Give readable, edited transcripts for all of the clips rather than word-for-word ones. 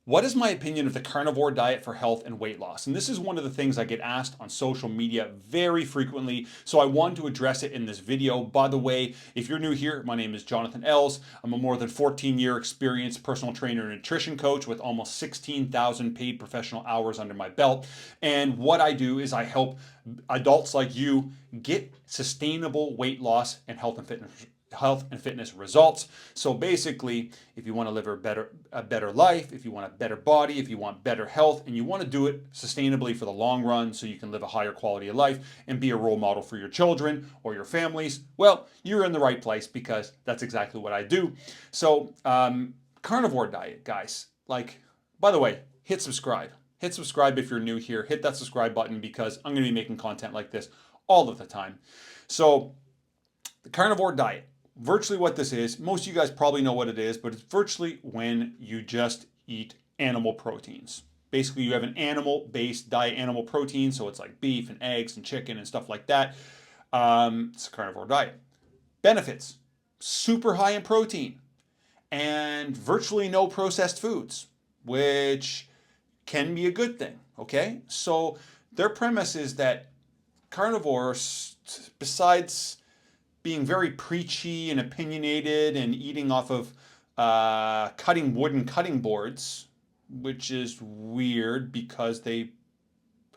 What is my opinion of the carnivore diet for health and weight loss? And this is one of the things I get asked on social media very frequently, so I wanted to address it in this video. By the way, if you're new here, my name is Jonathan Els. I'm a more than 14-year experienced personal trainer and nutrition coach with almost 16,000 paid professional hours under my belt. And what I do is I help adults like you get sustainable weight loss and health and fitness results. So basically, if you want to live a better life, if you want a better body, if you want better health, and you want to do it sustainably for the long run so you can live a higher quality of life and be a role model for your children or your families, well, you're in the right place because that's exactly what I do. So carnivore diet, guys. Like, by the way, hit subscribe. Hit subscribe if you're new here. Hit that subscribe button because I'm going to be making content like this all of the time. So the carnivore diet. Virtually what this is, most of you guys probably know what it is, but it's virtually when you just eat animal proteins. Basically, you have an animal-based diet, animal protein, so it's like beef and eggs and chicken and stuff like that. It's a carnivore diet. Benefits, super high in protein and virtually no processed foods, which can be a good thing, okay? So their premise is that carnivores, besides being very preachy and opinionated and eating off of cutting wooden cutting boards, which is weird because they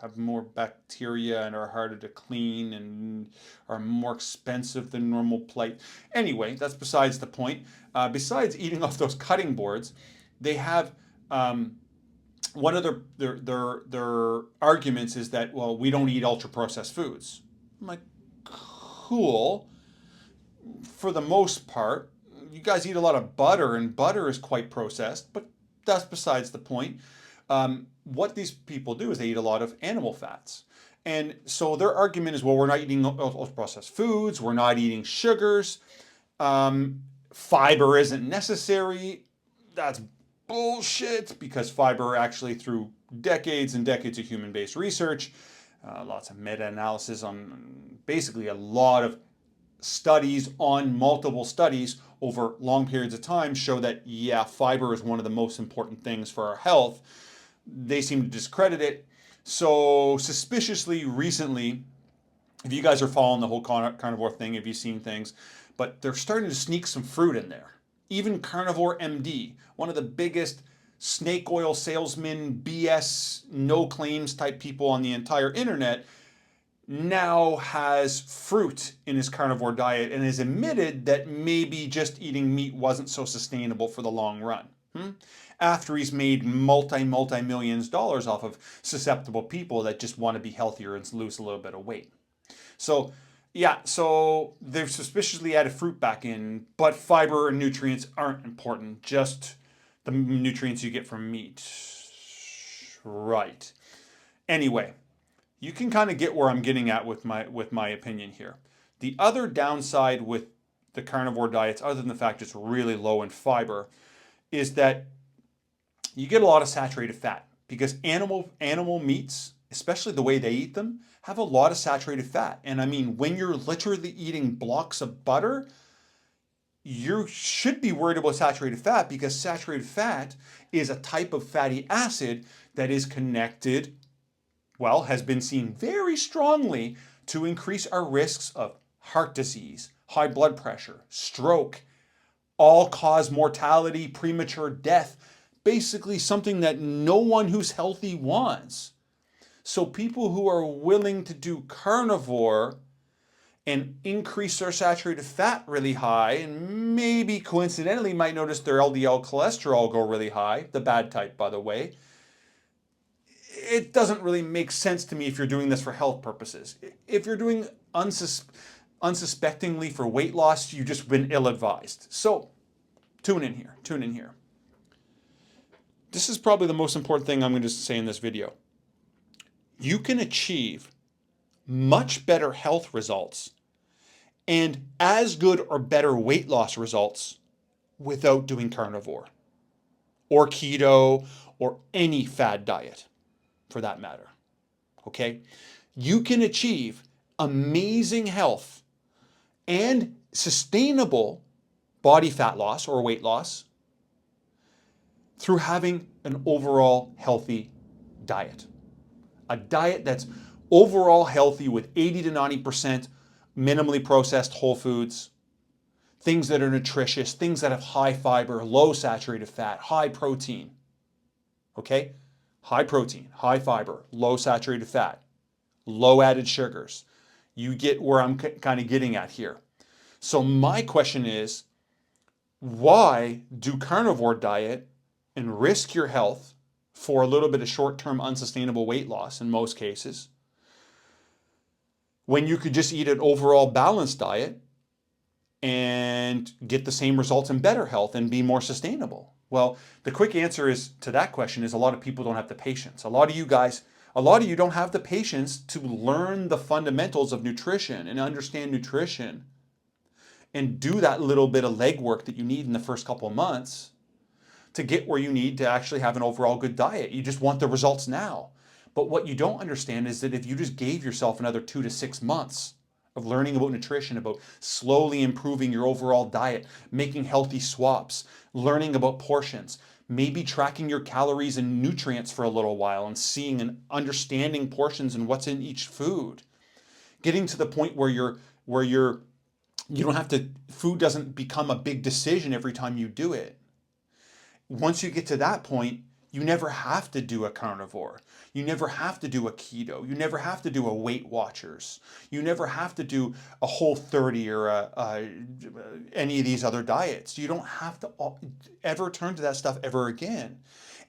have more bacteria and are harder to clean and are more expensive than normal plate. Anyway, that's besides the point. Besides eating off those cutting boards, they have one of their arguments is that, well, we don't eat ultra processed foods. I'm like, cool. For the most part, you guys eat a lot of butter, and butter is quite processed, but that's besides the point. What these people do is they eat a lot of animal fats. And so their argument is, well, we're not eating ultra-processed foods, we're not eating sugars, fiber isn't necessary. That's bullshit, because fiber actually, through decades and decades of human-based research, lots of meta-analysis on basically a lot of studies on multiple studies over long periods of time show that, yeah, fiber is one of the most important things for our health. They seem to discredit it. So suspiciously recently, if you guys are following the whole carnivore thing, have you seen things? But they're starting to sneak some fruit in there. Even Carnivore MD, one of the biggest snake oil salesman, BS, no claims type people on the entire internet, now has fruit in his carnivore diet and has admitted that maybe just eating meat wasn't so sustainable for the long run. After he's made multi-millions of dollars off of susceptible people that just want to be healthier and lose a little bit of weight. So yeah, so they've suspiciously added fruit back in, but fiber and nutrients aren't important, just the nutrients you get from meat. Right. Anyway, you can kind of get where I'm getting at with my opinion here. The other downside with the carnivore diets, other than the fact it's really low in fiber, is that you get a lot of saturated fat, because animal meats, especially the way they eat them, have a lot of saturated fat. And I mean, when you're literally eating blocks of butter, you should be worried about saturated fat, because saturated fat is a type of fatty acid that is connected, well, has been seen very strongly to increase our risks of heart disease, high blood pressure, stroke, all-cause mortality, premature death, basically something that no one who's healthy wants. So people who are willing to do carnivore and increase their saturated fat really high, and maybe coincidentally might notice their LDL cholesterol go really high, the bad type, by the way, it doesn't really make sense to me if you're doing this for health purposes. If you're doing unsuspectingly for weight loss, you've just been ill-advised. So tune in here. This is probably the most important thing I'm going to say in this video. You can achieve much better health results and as good or better weight loss results without doing carnivore or keto or any fad diet, for that matter. Okay? You can achieve amazing health and sustainable body fat loss or weight loss through having an overall healthy diet. A diet that's overall healthy with 80 to 90% minimally processed whole foods, things that are nutritious, things that have high fiber, low saturated fat, high protein. Okay? High protein, high fiber, low saturated fat, low added sugars. You get where I'm kind of getting at here. So my question is, why do carnivore diet and risk your health for a little bit of short-term unsustainable weight loss in most cases, when you could just eat an overall balanced diet and get the same results and better health and be more sustainable? Well, the quick answer is to that question is a lot of people don't have the patience. A lot of you don't have the patience to learn the fundamentals of nutrition and understand nutrition and do that little bit of legwork that you need in the first couple of months to get where you need to actually have an overall good diet. You just want the results now. But what you don't understand is that if you just gave yourself another 2 to 6 months of learning about nutrition, about slowly improving your overall diet, making healthy swaps, learning about portions, maybe tracking your calories and nutrients for a little while and seeing and understanding portions and what's in each food, getting to the point where you don't have to, food doesn't become a big decision every time you do it. Once you get to that point, you never have to do a carnivore. You never have to do a keto. You never have to do a Weight Watchers. You never have to do a Whole30 or any of these other diets. You don't have to ever turn to that stuff ever again.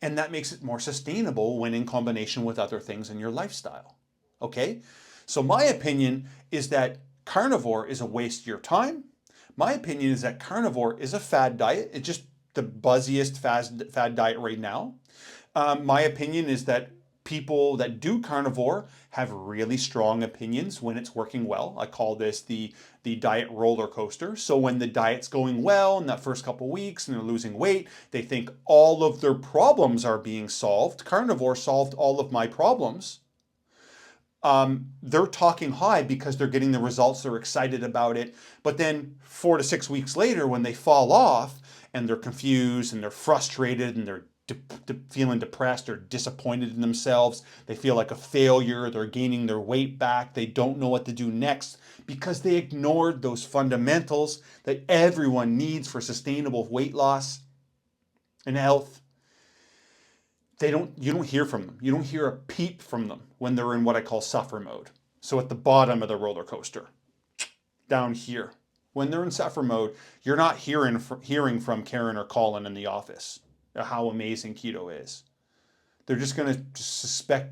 And that makes it more sustainable when in combination with other things in your lifestyle. Okay? So my opinion is that carnivore is a waste of your time. My opinion is that carnivore is a fad diet. It's just the buzziest fad diet right now. My opinion is that people that do carnivore have really strong opinions when it's working well. I call this the diet roller coaster. So when the diet's going well in that first couple weeks and they're losing weight, they think all of their problems are being solved. Carnivore solved all of my problems. They're talking high because they're getting the results, they're excited about it. But then 4 to 6 weeks later, when they fall off and they're confused and they're frustrated and they're feeling depressed or disappointed in themselves, they feel like a failure, they're gaining their weight back, they don't know what to do next because they ignored those fundamentals that everyone needs for sustainable weight loss and health. You don't hear from them. You don't hear a peep from them when they're in what I call suffer mode. So at the bottom of the roller coaster, down here, when they're in suffer mode, you're not hearing from Karen or Colin in the office how amazing keto is. They're just going to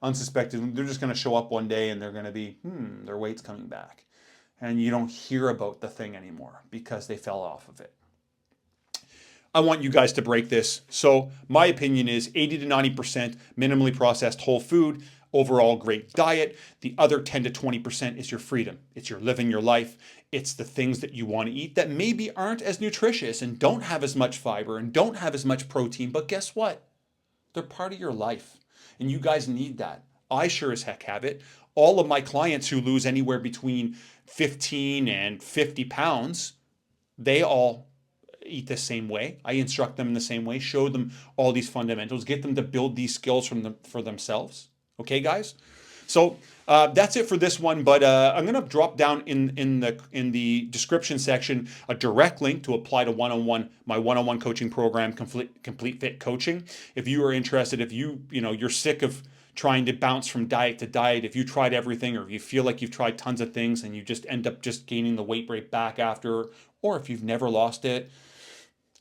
unsuspected, they're just going to show up one day and they're going to be, their weight's coming back. And you don't hear about the thing anymore because they fell off of it. I want you guys to break this. So my opinion is 80 to 90% minimally processed whole food, overall great diet. The other 10 to 20% is your freedom. It's your living your life. It's the things that you want to eat that maybe aren't as nutritious and don't have as much fiber and don't have as much protein. But guess what? They're part of your life. And you guys need that. I sure as heck have it. All of my clients who lose anywhere between 15 and 50 pounds, they all eat the same way. I instruct them in the same way, show them all these fundamentals, get them to build these skills for themselves. Okay, guys? So that's it for this one, but I'm going to drop down in the description section a direct link to apply to my one-on-one coaching program, Complete Fit Coaching. If you are interested, if you're sick of trying to bounce from diet to diet, if you tried everything, or if you feel like you've tried tons of things and you just end up just gaining the weight right back after, or if you've never lost it,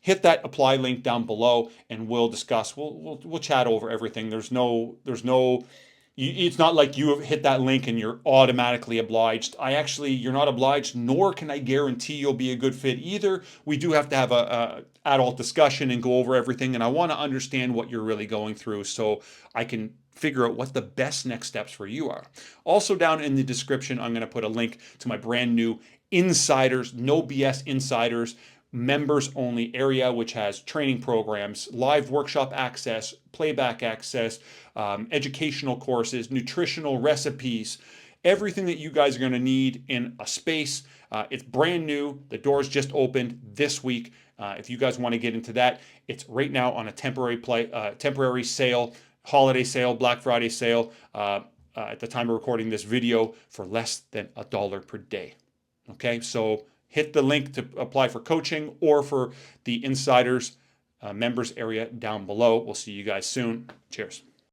hit that apply link down below and we'll discuss. We'll chat over everything. There's no. It's not like you have hit that link and you're automatically obliged. You're not obliged, nor can I guarantee you'll be a good fit either. We do have to have a adult discussion and go over everything, and I want to understand what you're really going through so I can figure out what the best next steps for you are. Also down in the description, I'm going to put a link to my brand new Insiders, no BS Insiders, members only area, which has training programs, live workshop access, playback access, educational courses, nutritional recipes, everything that you guys are going to need in a space. It's brand new. The doors just opened this week. If you guys want to get into that, it's right now on a temporary sale, holiday sale, Black Friday sale, at the time of recording this video, for less than $1 per day. Okay, so hit the link to apply for coaching or for the insiders members area down below. We'll see you guys soon. Cheers.